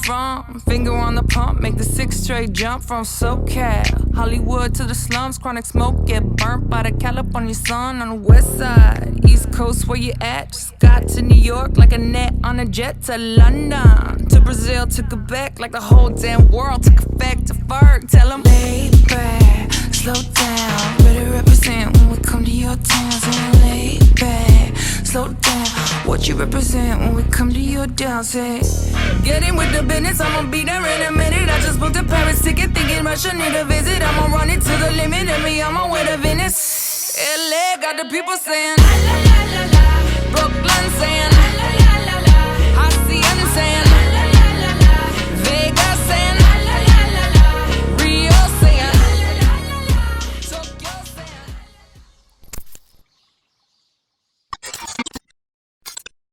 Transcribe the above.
from? Finger on the pump, make the 6 straight jump from SoCal, Hollywood to the slums. Chronic smoke, get burnt by the California sun. On the west side, east coast, where you at? Just got to New York like a net on a jet to London, to Brazil, to Quebec, like the whole damn world took effect to Ferg. Tell them lay back, slow down, better represent when we come to your town. So lay back, slow down, what you represent when we come to your down. Say, get in with the business, I'ma be there in a minute. I just booked a Paris ticket, thinking Russia need a visit. I'ma run it to the limit, and me on my way to Venice. LA got the people saying la la la la la, Brooklyn saying la la la la la, Hacienda saying